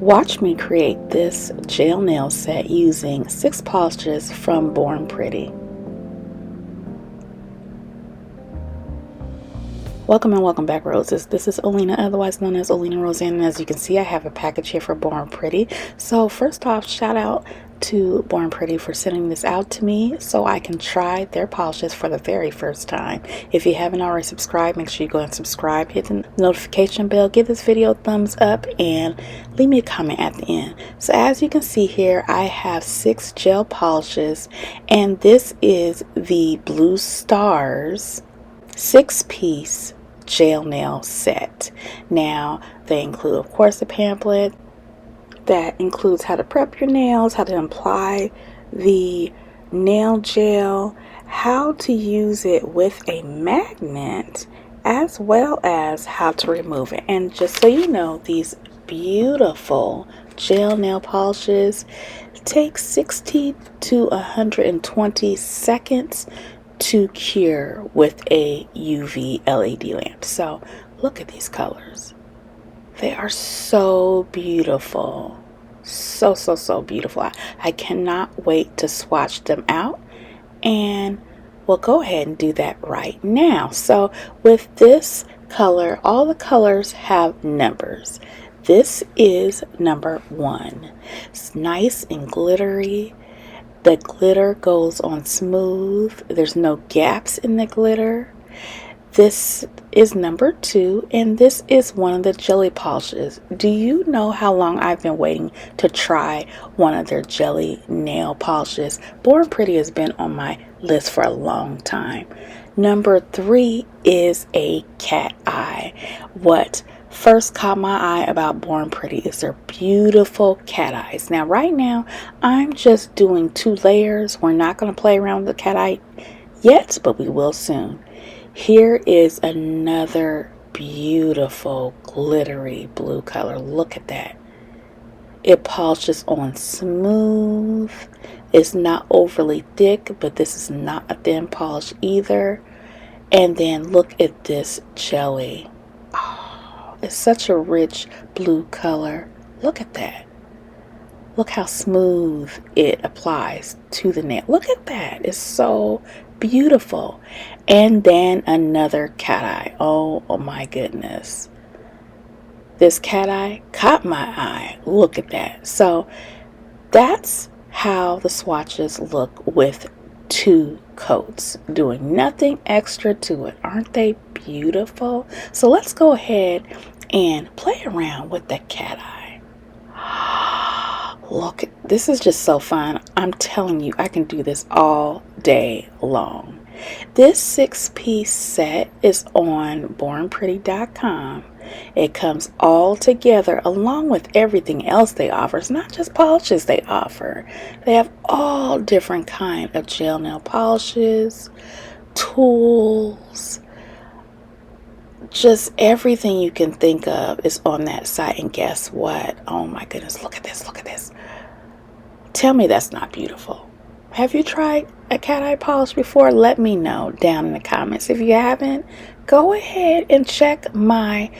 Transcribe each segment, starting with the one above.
Watch me create this gel nail set using 6 polishes from Born Pretty. Welcome and welcome back, roses. This is Olena, otherwise known as OlenaRosanne, and as you can see, I have a package here for Born Pretty. So first off, shout out to Born Pretty for sending this out to me so I can try their polishes for the very first time. If you haven't already subscribed, make sure you go and subscribe, hit the notification bell, give this video a thumbs up, and leave me a comment at the end. So as you can see here, I have 6 gel polishes, and this is the Blue Stars 6-piece gel nail set. Now they include, of course, the pamphlet that includes how to prep your nails, how to apply the nail gel, how to use it with a magnet, as well as how to remove it. And just so you know, these beautiful gel nail polishes take 60 to 120 seconds to cure with a UV LED lamp. So look at these colors. They are so beautiful. So beautiful. I cannot wait to swatch them out, and we'll go ahead and do that right now. So with this color, all the colors have numbers. This is number 1. It's nice and glittery. The glitter goes on smooth. There's no gaps in the glitter. This is number 2, and this is one of the jelly polishes. Do you know how long I've been waiting to try one of their jelly nail polishes? Born Pretty has been on my list for a long time. Number 3 is a Cateye. What first caught my eye about Born Pretty is their beautiful cat eyes. Now right now I'm just doing 2 layers. We're not going to play around with the cat eye yet, but we will soon. Here is another beautiful glittery blue color. Look at that. It polishes on smooth. It's not overly thick, but this is not a thin polish either. And then look at this jelly. It's such a rich blue color. Look at that. Look how smooth it applies to the nail. Look at that. It's so beautiful. And then another cat eye. Oh my goodness. This cat eye caught my eye. Look at that. So that's how the swatches look with 2 coats, doing nothing extra to it. Aren't they beautiful? So let's go ahead and play around with the cat eye. Look, this is just so fun. I'm telling you, I can do this all day long. This 6-piece set is on bornpretty.com. It comes all together along with everything else they offer. It's not just polishes they offer. They have all different kind of gel nail polishes, tools, just everything you can think of is on that site. And guess what? Oh my goodness, look at this, look at this. Tell me that's not beautiful. Have you tried a cat eye polish before? Let me know down in the comments. If you haven't, go ahead and check my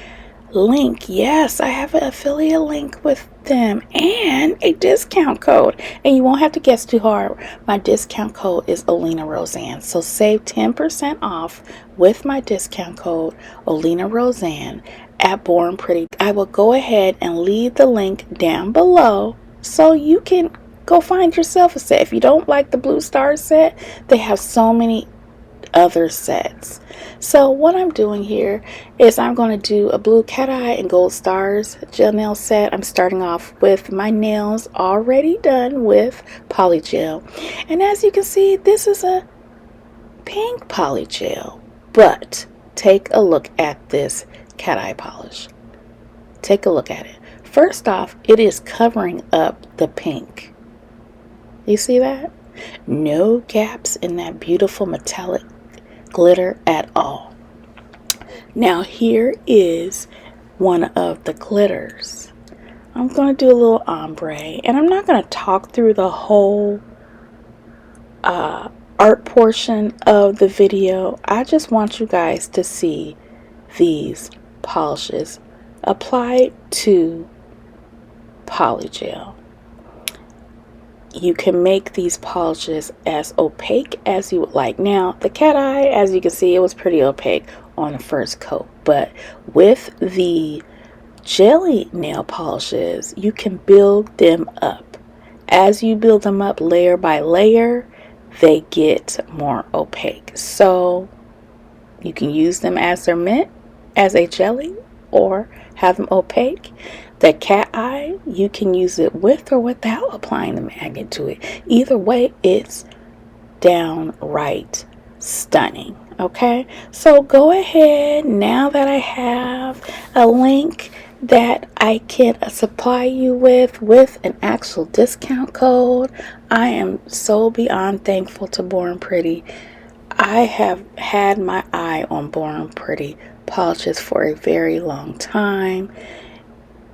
link. Yes, I have an affiliate link with them and a discount code, and you won't have to guess too hard. My discount code is OlenaRosanne, so save 10% off with my discount code OlenaRosanne at Born Pretty. I will go ahead and leave the link down below so you can go find yourself a set. If you don't like the Blue Star set, they have so many other sets. So what I'm doing here is I'm going to do a blue cat eye and gold stars gel nail set. I'm starting off with my nails already done with poly gel, and as you can see, this is a pink poly gel. But take a look at this cat eye polish. Take a look at it. First off, it is covering up the pink. You see that? No gaps in that beautiful metallic glitter at all. Now here is one of the glitters. I'm going to do a little ombre, and I'm not going to talk through the whole art portion of the video. I just want you guys to see these polishes applied to polygel. You can make these polishes as opaque as you would like. Now, the Cateye, as you can see, it was pretty opaque on the first coat, but with the jelly nail polishes, you can build them up. As you build them up layer by layer, they get more opaque. So you can use them as they're meant, as a jelly, or have them opaque. The Cateye, you can use it with or without applying the magnet to it. Either way, it's downright stunning. Okay, so go ahead, now that I have a link that I can supply you with an actual discount code, I am so beyond thankful to Born Pretty. I have had my eye on Born Pretty polishes for a very long time.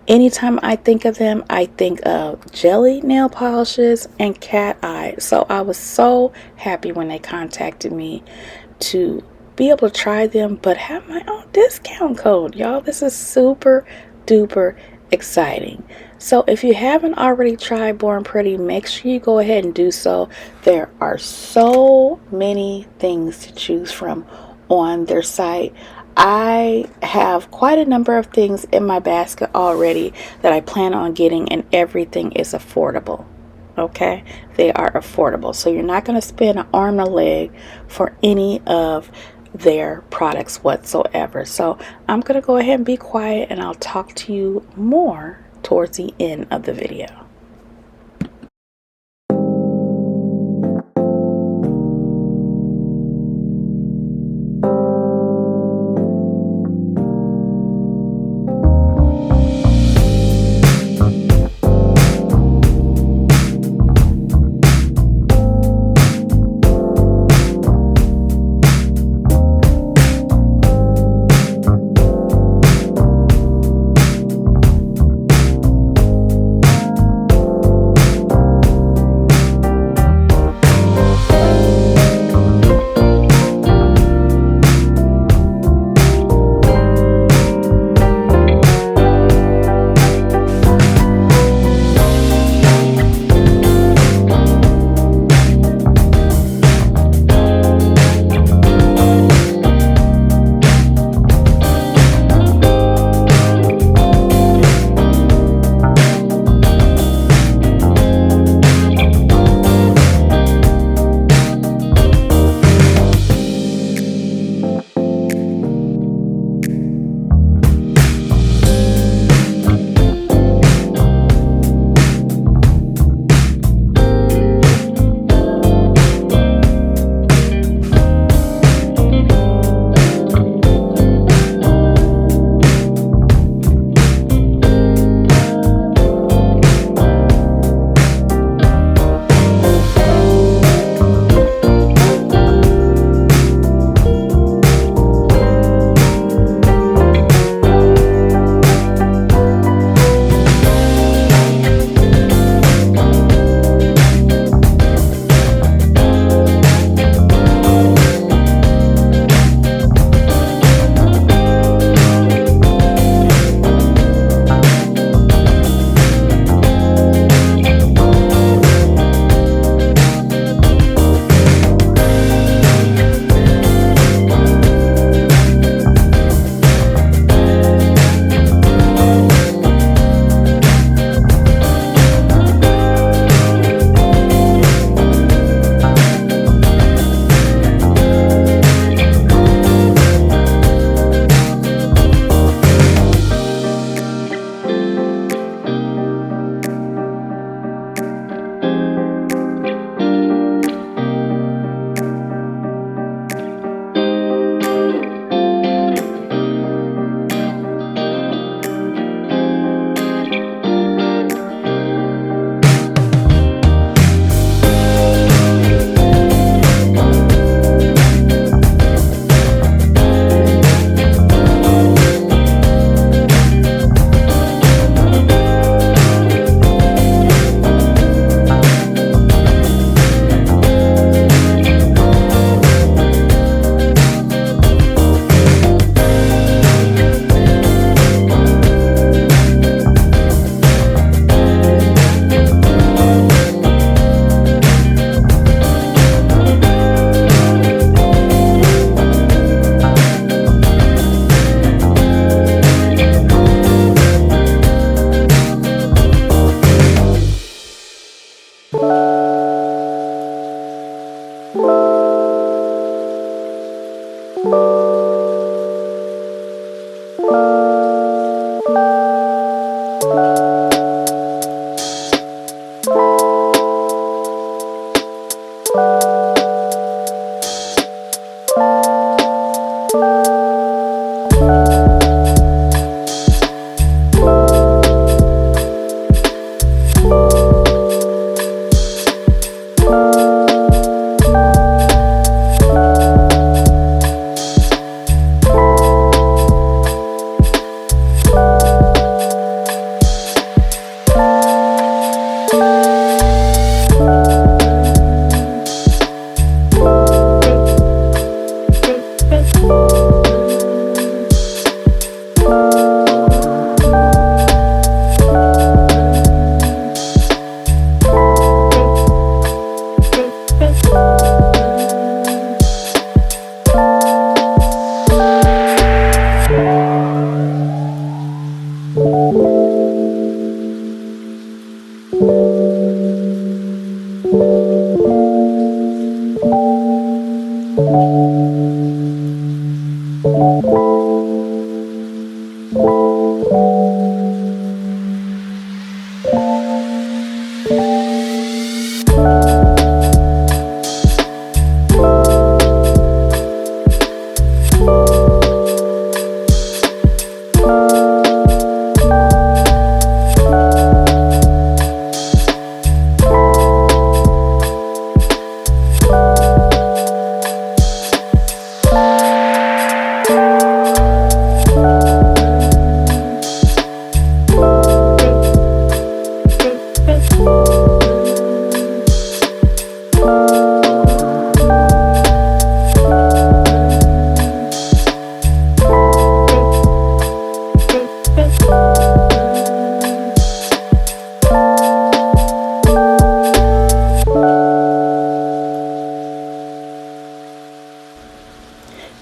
Anytime I think of them, I think of jelly nail polishes and Cateye. So I was so happy when they contacted me to be able to try them, but have my own discount code. Y'all, this is super duper exciting. So if you haven't already tried Born Pretty, make sure you go ahead and do so. There are so many things to choose from on their site. I have quite a number of things in my basket already that I plan on getting, and everything is affordable. Okay, they are affordable, so you're not going to spend an arm and a leg for any of their products whatsoever. So I'm going to go ahead and be quiet, and I'll talk to you more towards the end of the video.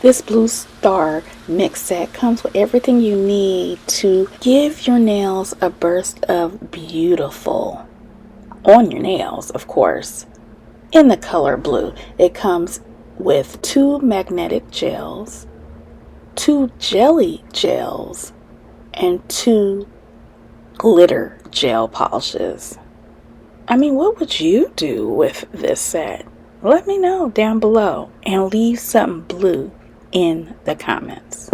This Blue Star mix set comes with everything you need to give your nails a burst of beautiful on your nails, of course, in the color blue. It comes with 2 magnetic gels, 2 jelly gels, and 2 glitter gel polishes. I mean, what would you do with this set? Let me know down below and leave something blue in the comments.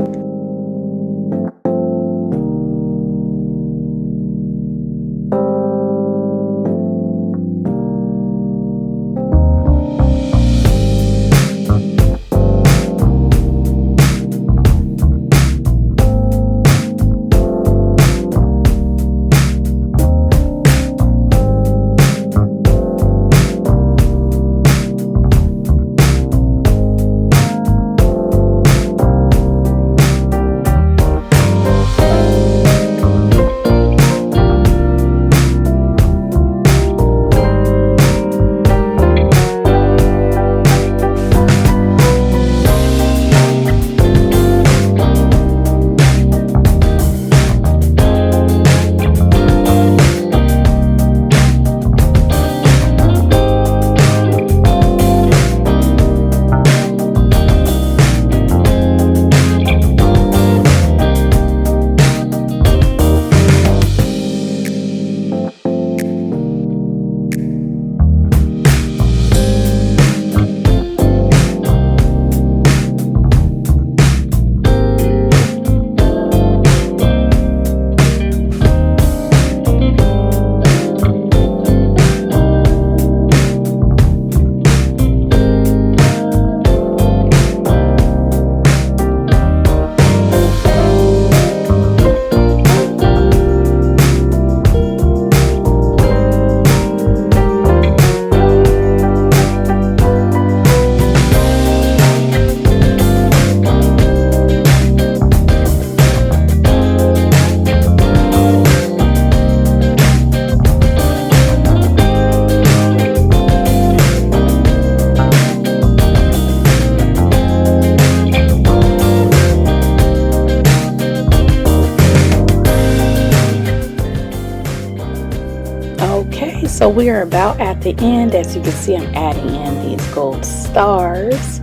Okay, so we are about at the end. As you can see, I'm adding in these gold stars,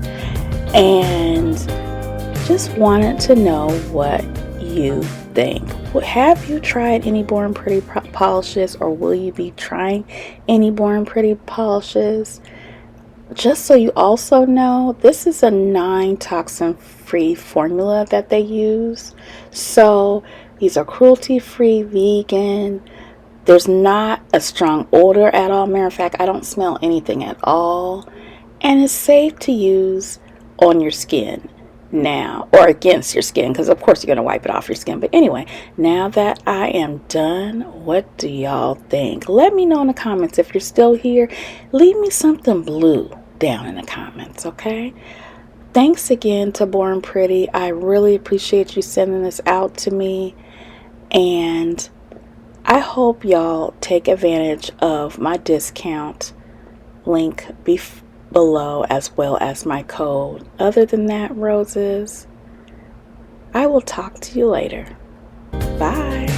and just wanted to know what you think? Have you tried any Born Pretty polishes, or will you be trying any Born Pretty polishes? Just so you also know, this is a non-toxin free formula that they use. So these are cruelty free, vegan. There's not a strong odor at all. Matter of fact, I don't smell anything at all. And it's safe to use on your skin now, or against your skin, because of course you're going to wipe it off your skin. But anyway, now that I am done, what do y'all think? Let me know in the comments. If you're still here, leave me something blue down in the comments, okay? Thanks again to Born Pretty. I really appreciate you sending this out to me, and I hope y'all take advantage of my discount link below, as well as my code. Other than that, roses, I will talk to you later. Bye.